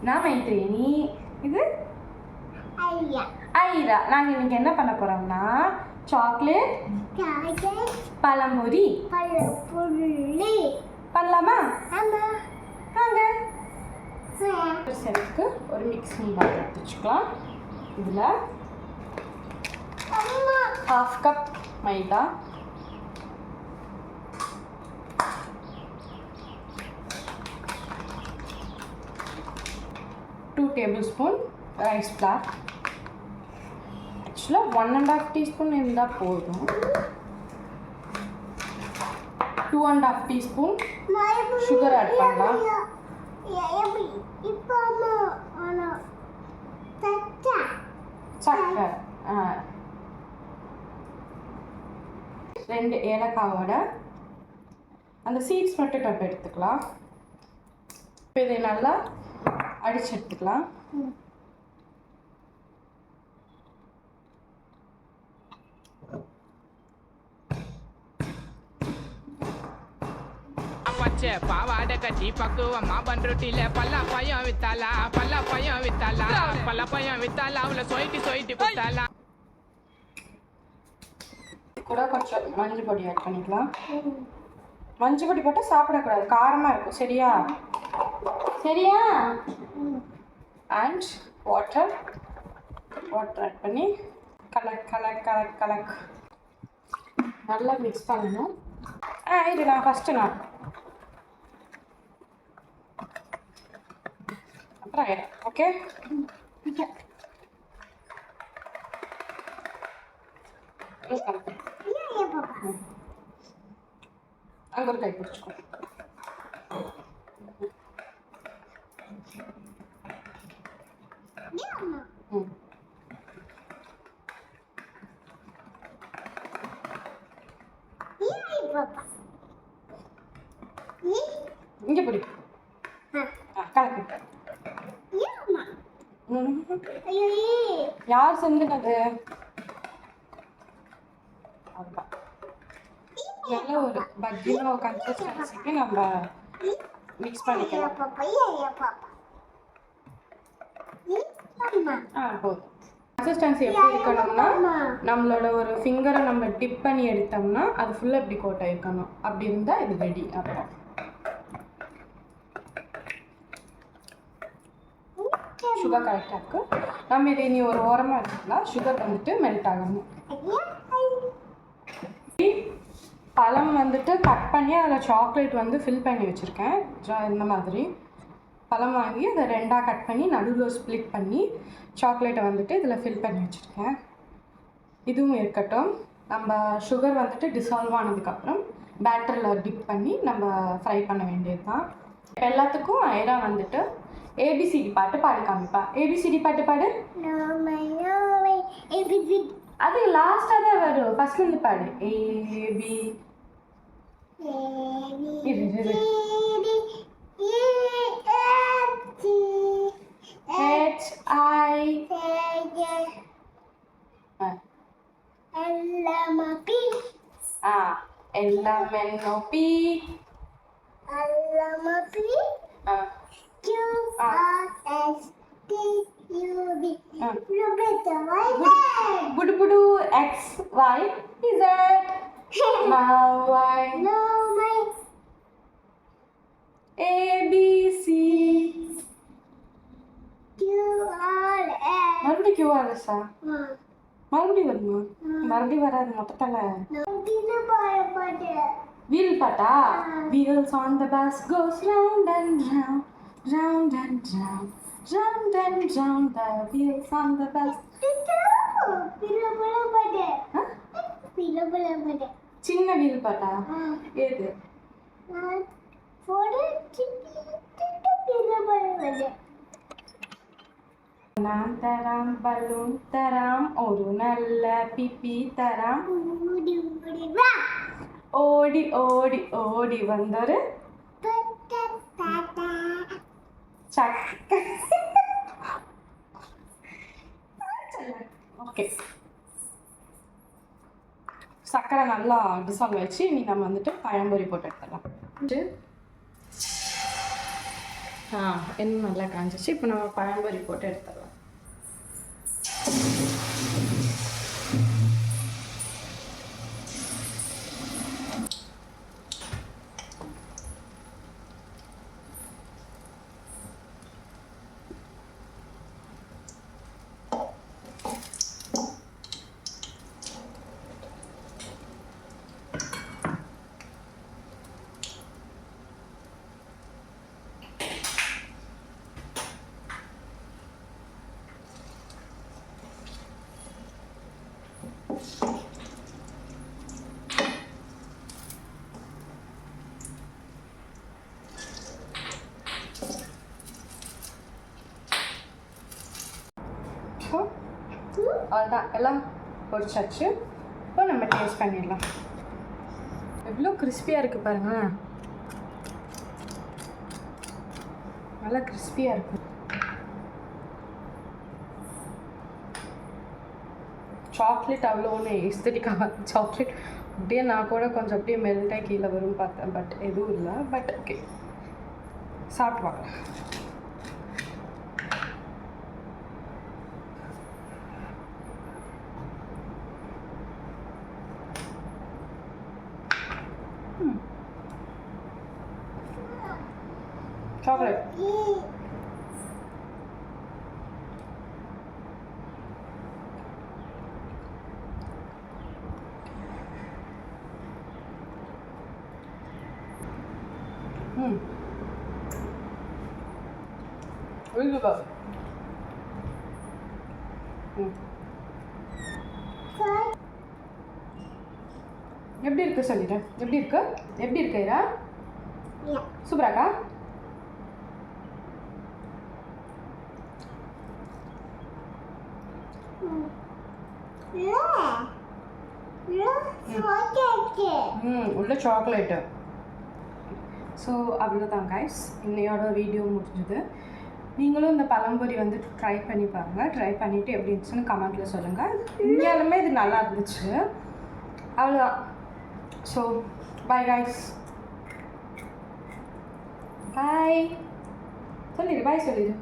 நான் மைத்ரேனி. இது ஐரா. நாங்கள் இன்னைக்கு என்ன பண்ண போறோம்னா சாக்லேட் பழம்பொரி பண்ணலாமா? வாங்க. செல்ஃப்க்கு ஒரு மிக்சிங் பவுல் எடுத்து வச்சுக்கலாம். இதில் 1/2 கப் மைதா, 2 டேபிள்ஸ்பூன் ரைஸ் ஃப்ளார். ஆக்சுவலாக 1.5 டீஸ்பூன் இருந்தால் போதும். 2.5 டீஸ்பூன் சுகர் ஆட் பண்ணலாம். சக்கரை 2 ஏலக்காவோட அந்த சீட்ஸ் மட்டும் நம்ம எடுத்துக்கலாம். இப்போ இதை நல்லா அடிச்சு எடுத்துக்கலாம். பாவாடை கட்டி பக்குவமா பண்ருட்டில பல்லாப்பையும் வித்தாலா அவளை சொயிட்டி குத்தாலா. கூட கொஞ்சம் மஞ்சள் பொடி ஆட் பண்ணிக்கலாம். மஞ்சள் பொடி போட்டால் சாப்பிடக்கூடாது, காரமாக இருக்கும். சரியா? அண்ட் வாட்டர் ஆட் பண்ணி கலக் நல்லா மிக்ஸ் பண்ணணும். இது நான் ஃபஸ்ட்டு அப்புறம் ஆயிடும். ஓகே, அங்கே ஒரு கை பிடிச்சிக்கோ. இங்கே பிடி. கலக்கு. யார் செஞ்சுனது? அதுதான் நல்ல ஒரு பஜ்ஜினோ கன்சிஸ்டன்சிக்கு நம்ம மிக்ஸ் பண்ணிக்கலாம். போதும். கன்சிஸ்டன்சி எப்படி இருக்கணும்னா நம்மளோட ஒரு ஃபிங்கரை நம்ம டிப் பண்ணி எடுத்தோம்னா அது ஃபுல்லாக இப்படி கோட் ஆகிருக்கணும். அப்படி இருந்தால் இது ரெடி. அப்புறம் சுகர் கரெக்டாக இருக்கு. நம்ம இதை இனி ஒரு ஓரமாக வச்சுக்கலாம். சுகர் வந்துட்டு மெல்ட் ஆகணும். பழம் வந்துட்டு கட் பண்ணி அதில் சாக்லேட் வந்து ஃபில் பண்ணி வச்சுருக்கேன். இந்த மாதிரி பழம் வாங்கி அதை 2ஆக கட் பண்ணி நடுவில் ஸ்ப்ளிட் பண்ணி சாக்லேட்டை வந்துட்டு இதில் ஃபில் பண்ணி வச்சுருக்கேன். இதுவும் இருக்கட்டும். நம்ம சுகர் வந்துட்டு டிசால்வ் ஆனதுக்கப்புறம் பேட்டரில் டிப் பண்ணி நம்ம ஃப்ரை பண்ண வேண்டியது தான். இப்போ எல்லாத்துக்கும் ஐரா வந்துட்டு ஏபிசிடி பாட்டு பாடி காமிப்பா. ஏபிசிடி பாட்டு பாடு. அது லாஸ்ட்டாக தான் வரும். ஃபர்ஸ்ட்லேருந்து பாடு. A B Budu X Y Z. Now I know my A B C Q R S. மறுபடியும் Q R S மறுபடியும் வருமா? மறுபடியும் வராது மொத்தத்தில். வீல் பாட்டா? Wheels on the bus goes round and round, round and round, round and round. The wheels on the bus. சின்ன wheel பாட்டா? ஏது? நான் தராம் பலூன் தராம் ஒரு நல்ல பிப்பி தராம். ஓடி ஓடி ஓடி வந்தொரு ஓகே. சக்கரை நல்லா டிசால்வ் வச்சு நீ நம்ம வந்துட்டு பழம்பொரி போட்டு எடுத்துடலாம். எண்ணெய் நல்லா காஞ்சிச்சு. இப்போ நம்ம பழம்பொரி போட்டு எடுத்துடலாம். அவ்வளோதான், எல்லாம் பொரிச்சாச்சு. இப்போ நம்ம டேஸ்ட் பண்ணிடலாம். எவ்வளோ கிறிஸ்பியாக இருக்குது பாருங்கள், நல்லா கிறிஸ்பியாக இருக்குது. சாக்லேட் அவ்வளோ ஒன்று எஸ்தட்டிக்காக சாக்லேட் அப்படியே நான் கூட கொஞ்சம் அப்படியே மெல்ட்டாக கீழே வரும் பார்த்தேன். பட் எதுவும் இல்லை. பட் ஓகே, சாப்பிட்டு வாங்க. சாக்லேட் எப்படி இருக்கு சொல்லிட்டேன். எப்படி இருக்கு? எப்படி இருக்கு இரா? சூப்பராக்கா? உள்ள சாக்லேட்டு. ஸோ அவ்வளோதான் கைஸ், இன்னையோட வீடியோ முடிஞ்சது. நீங்களும் இந்த பழம்பொரி வந்து ட்ரை பண்ணி பாருங்கள். ட்ரை பண்ணிவிட்டு எப்படி இருந்துச்சுன்னு கமெண்ட்டில் சொல்லுங்கள். உண்மையாலுமே இது நல்லா இருந்துச்சு. அவ்வளோதான். So bye guys. பாய் சொல்லிடு. பாய் சொல்லிடு.